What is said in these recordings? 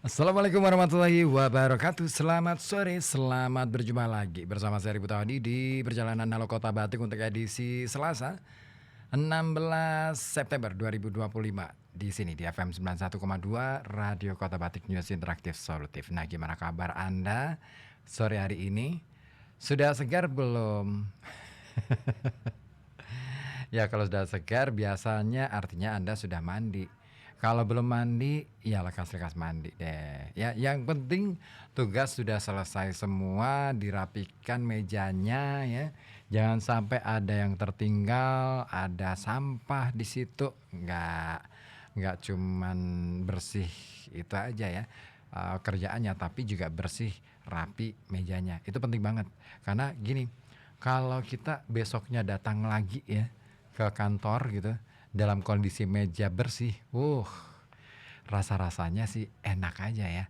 Assalamualaikum warahmatullahi wabarakatuh. Selamat sore, selamat berjumpa lagi bersama saya Ribu Tawadi di perjalanan Halo Kota Batik untuk edisi Selasa 16 September 2025 di sini di FM 91,2 Radio Kota Batik News Interaktif Solutif. Nah, gimana kabar Anda sore hari ini? Sudah segar belum? Ya, kalau sudah segar biasanya artinya Anda sudah mandi. Kalau belum mandi, ya lekas-lekas mandi deh. Ya, yang penting tugas sudah selesai semua, dirapikan mejanya ya. Jangan sampai ada yang tertinggal, ada sampah di situ. Nggak cuman bersih itu aja ya. Kerjaannya tapi juga bersih, rapi mejanya. Itu penting banget. Karena gini, kalau kita besoknya datang lagi ya ke kantor gitu dalam kondisi meja bersih, rasa-rasanya sih enak aja ya.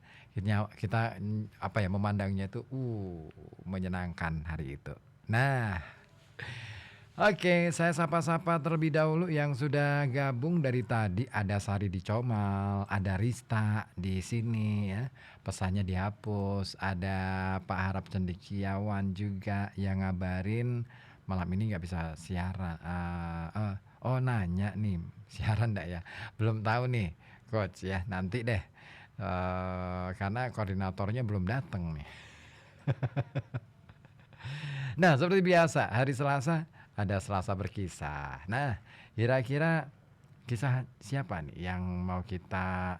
Kita apa ya memandangnya tuh menyenangkan hari itu. Nah, oke, saya sapa-sapa terlebih dahulu yang sudah gabung dari tadi. Ada Sari di Comal, ada Rista di sini ya. Pesannya dihapus. Ada Pak Harap Cendekiawan juga yang ngabarin malam ini nggak bisa siaran. Oh nanya nih, siaran enggak ya? Belum tahu nih, coach ya. Nanti deh, karena koordinatornya belum datang nih. Nah, seperti biasa, hari Selasa ada Selasa berkisah. Nah, kira-kira kisah siapa nih yang mau kita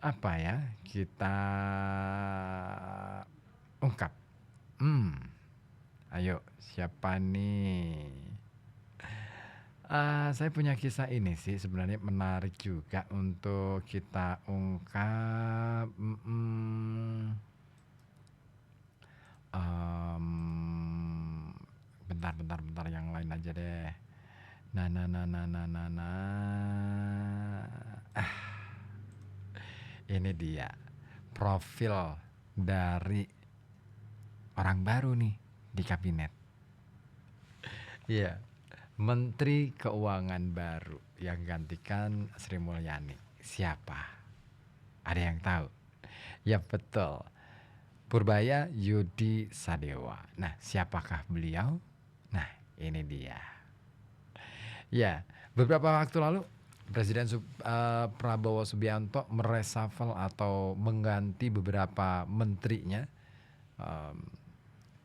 apa ya? Kita ungkap. Ayo, siapa nih? Saya punya kisah ini sih sebenarnya menarik juga untuk kita ungkap. Bentar, yang lain aja deh. Ini dia profil dari orang baru nih di kabinet. Iya. Menteri Keuangan baru yang gantikan Sri Mulyani. Siapa? Ada yang tahu? Ya betul. Purbaya Yudi Sadewa. Nah, siapakah beliau? Nah, ini dia. Ya, beberapa waktu lalu Presiden Prabowo Subianto mereshuffle atau mengganti beberapa menterinya.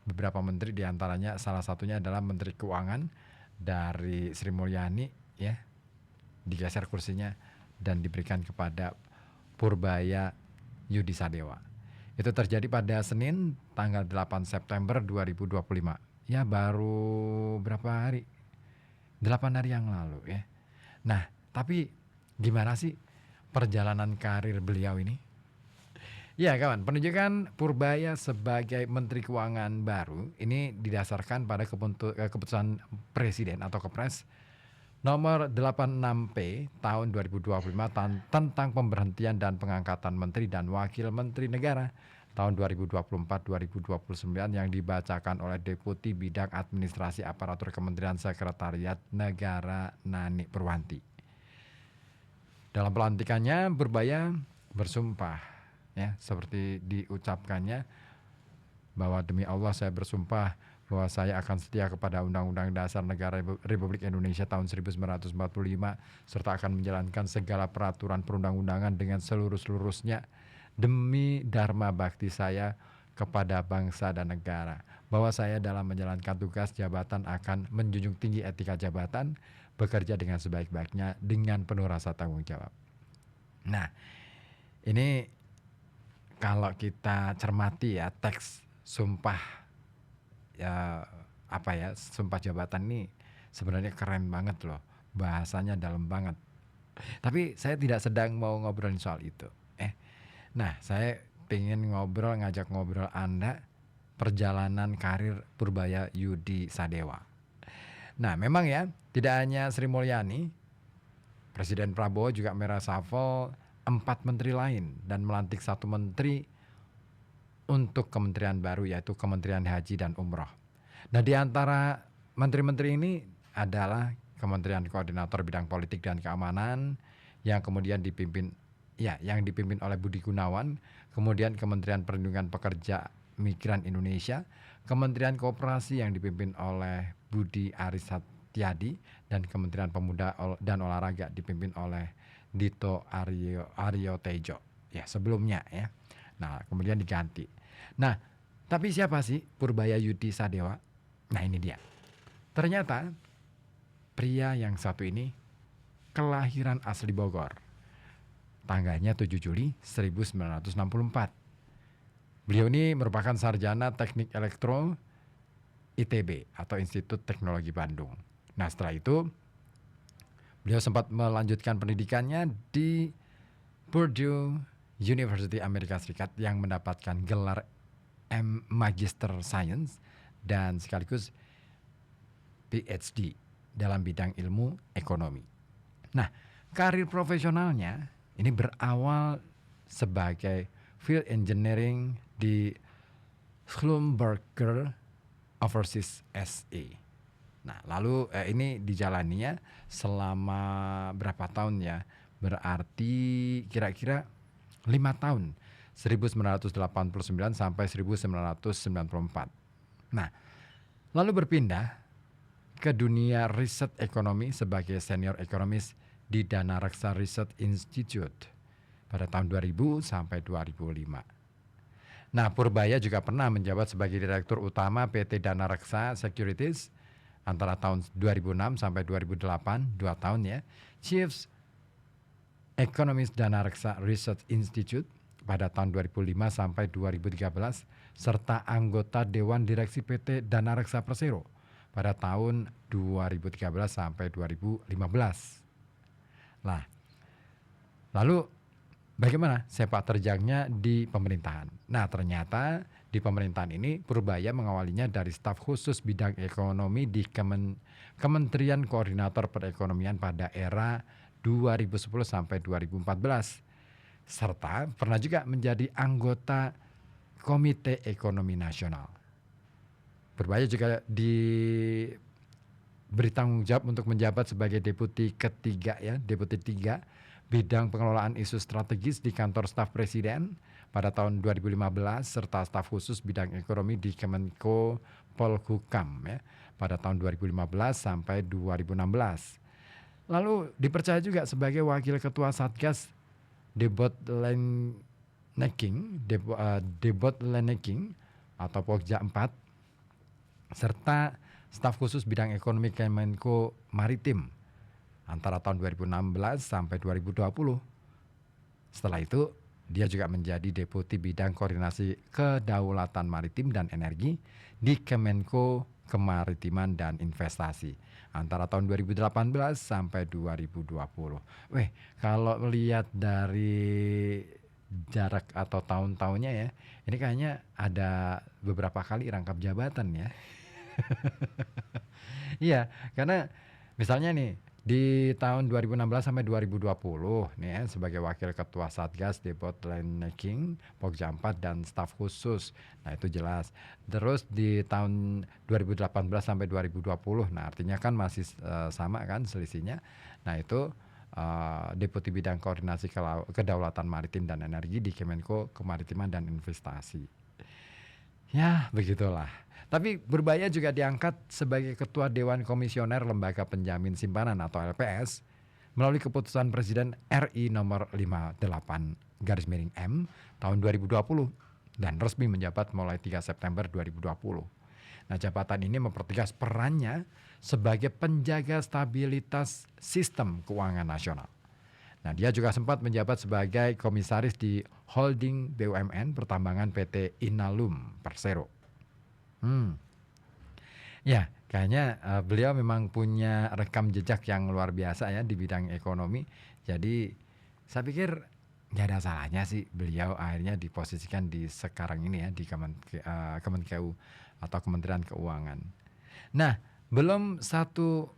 Beberapa menteri diantaranya salah satunya adalah Menteri Keuangan dari Sri Mulyani ya, digeser kursinya dan diberikan kepada Purbaya Yudi Sadewa. Itu terjadi pada Senin tanggal 8 September 2025. Ya baru berapa hari? 8 hari yang lalu ya. Nah, tapi gimana sih perjalanan karir beliau ini? Ya kawan, penunjukan Purbaya sebagai Menteri Keuangan baru ini didasarkan pada keputusan Presiden atau Kepres nomor 86P tahun 2025 tentang pemberhentian dan pengangkatan Menteri dan Wakil Menteri Negara tahun 2024-2029 yang dibacakan oleh Deputi Bidang Administrasi Aparatur Kementerian Sekretariat Negara Nani Purwanti. Dalam pelantikannya Purbaya bersumpah ya, seperti diucapkannya bahwa demi Allah saya bersumpah bahwa saya akan setia kepada Undang-Undang Dasar Negara Republik Indonesia tahun 1945 serta akan menjalankan segala peraturan perundang-undangan dengan seluruh-seluruhnya demi dharma bakti saya kepada bangsa dan negara, bahwa saya dalam menjalankan tugas jabatan akan menjunjung tinggi etika jabatan, bekerja dengan sebaik-baiknya dengan penuh rasa tanggung jawab. Nah, ini kalau kita cermati ya teks sumpah ya sumpah jabatan ini sebenarnya keren banget loh, bahasanya dalam banget. Tapi saya tidak sedang mau ngobrolin soal itu. Nah, saya pengen ngajak ngobrol Anda perjalanan karir Purbaya Yudi Sadewa. Nah, memang ya tidak hanya Sri Mulyani, Presiden Prabowo juga mereshuffle 4 menteri lain dan melantik 1 menteri untuk kementerian baru yaitu Kementerian Haji dan Umroh. Nah, di antara menteri-menteri ini adalah Kementerian Koordinator Bidang Politik dan Keamanan yang kemudian dipimpin ya yang dipimpin oleh Budi Gunawan, kemudian Kementerian Perlindungan Pekerja Migran Indonesia, Kementerian Koperasi yang dipimpin oleh Budi Aris Setiadi, dan Kementerian Pemuda dan Olahraga dipimpin oleh Dito Aryo Tejo. Ya, sebelumnya ya. Nah, kemudian diganti. Nah, tapi siapa sih Purbaya Yudi Sadewa? Nah, ini dia. Ternyata pria yang satu ini kelahiran asli Bogor. Tanggalnya 7 Juli 1964. Beliau ini merupakan sarjana Teknik Elektro ITB atau Institut Teknologi Bandung. Nah, setelah itu beliau sempat melanjutkan pendidikannya di Purdue University Amerika Serikat yang mendapatkan gelar Magister Science dan sekaligus PhD dalam bidang ilmu ekonomi. Nah, karir profesionalnya ini berawal sebagai field engineering di Schlumberger Overseas SE. Nah, lalu ini dijalaninya selama berapa tahun ya? Berarti kira-kira 5 tahun, 1989 sampai 1994. Nah, lalu berpindah ke dunia riset ekonomi sebagai senior ekonomis di Danareksa Research Institute pada tahun 2000 sampai 2005. Nah, Purbaya juga pernah menjabat sebagai Direktur Utama PT Danareksa Securities antara tahun 2006 sampai 2008, 2 tahun ya. Chief Economist Danareksa Research Institute pada tahun 2005 sampai 2013 serta anggota Dewan Direksi PT Danareksa Persero pada tahun 2013 sampai 2015. Nah, lalu bagaimana sepak terjangnya di pemerintahan? Nah, ternyata di pemerintahan ini Purbaya mengawalinya dari staf khusus bidang ekonomi di Kementerian Koordinator Perekonomian pada era 2010 sampai 2014. Serta pernah juga menjadi anggota Komite Ekonomi Nasional. Purbaya juga diberi tanggung jawab untuk menjabat sebagai Deputi 3 bidang pengelolaan isu strategis di kantor staf presiden pada tahun 2015 serta staf khusus bidang ekonomi di Kemenko Polhukam ya, pada tahun 2015 sampai 2016. Lalu dipercaya juga sebagai wakil ketua Satgas Debottlenecking atau Pokja 4 serta staf khusus bidang ekonomi Kemenko Maritim antara tahun 2016 sampai 2020. Setelah itu, dia juga menjadi Deputi Bidang Koordinasi Kedaulatan Maritim dan Energi di Kemenko Kemaritiman dan Investasi antara tahun 2018 sampai 2020. Kalau lihat dari jarak atau tahun-tahunnya ya, ini kayaknya ada beberapa kali rangkap jabatan ya. Iya, karena misalnya nih di tahun 2016 sampai 2020 nih ya, sebagai wakil ketua Satgas Debottlenecking Pokja 4 dan staf khusus. Nah, itu jelas. Terus di tahun 2018 sampai 2020, nah artinya kan masih sama kan selisihnya. Nah, itu Deputi Bidang Koordinasi Kedaulatan Maritim dan Energi di Kemenko Kemaritiman dan Investasi. Ya, begitulah. Tapi Purbaya juga diangkat sebagai Ketua Dewan Komisioner Lembaga Penjamin Simpanan atau LPS melalui keputusan Presiden RI nomor 58/M tahun 2020 dan resmi menjabat mulai 3 September 2020. Nah, jabatan ini mempertegas perannya sebagai penjaga stabilitas sistem keuangan nasional. Nah, dia juga sempat menjabat sebagai komisaris di holding BUMN pertambangan PT Inalum Persero. Ya, kayaknya beliau memang punya rekam jejak yang luar biasa ya di bidang ekonomi. Jadi saya pikir nggak ada salahnya sih beliau akhirnya diposisikan di sekarang ini ya di Kemenkeu atau Kementerian Keuangan. Nah, belum satu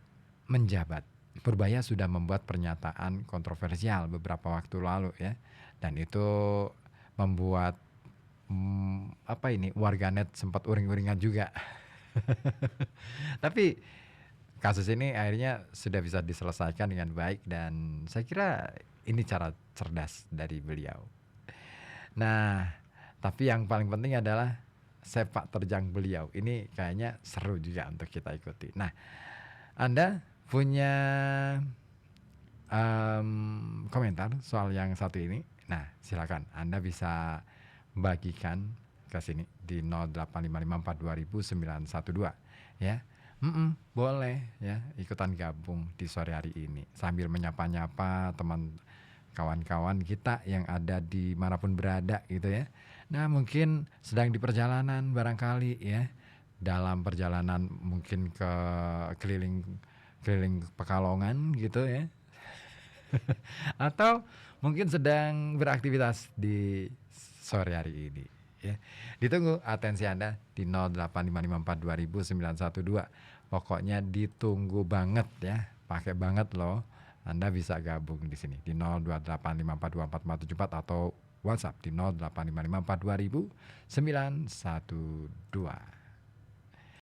menjabat, Purbaya sudah membuat pernyataan kontroversial beberapa waktu lalu ya, dan itu membuat warganet sempat uring-uringan juga. Tapi kasus ini akhirnya sudah bisa diselesaikan dengan baik dan saya kira ini cara cerdas dari beliau. Nah, tapi yang paling penting adalah sepak terjang beliau. Ini kayaknya seru juga untuk kita ikuti. Nah, Anda punya komentar soal yang satu ini? Nah, silakan Anda bisa bagikan ke sini di 0855420912 ya. Boleh ya ikutan gabung di sore hari ini sambil menyapa-nyapa teman kawan-kawan kita yang ada di manapun berada gitu ya. Nah, mungkin sedang di perjalanan barangkali ya. Dalam perjalanan mungkin ke keliling Pekalongan gitu ya. Atau mungkin sedang beraktivitas di sore hari ini ya. Ditunggu atensi Anda di 0855420912. Pokoknya ditunggu banget ya. Pakai banget loh. Anda bisa gabung di sini di 0285424474 atau WhatsApp di 0855420912.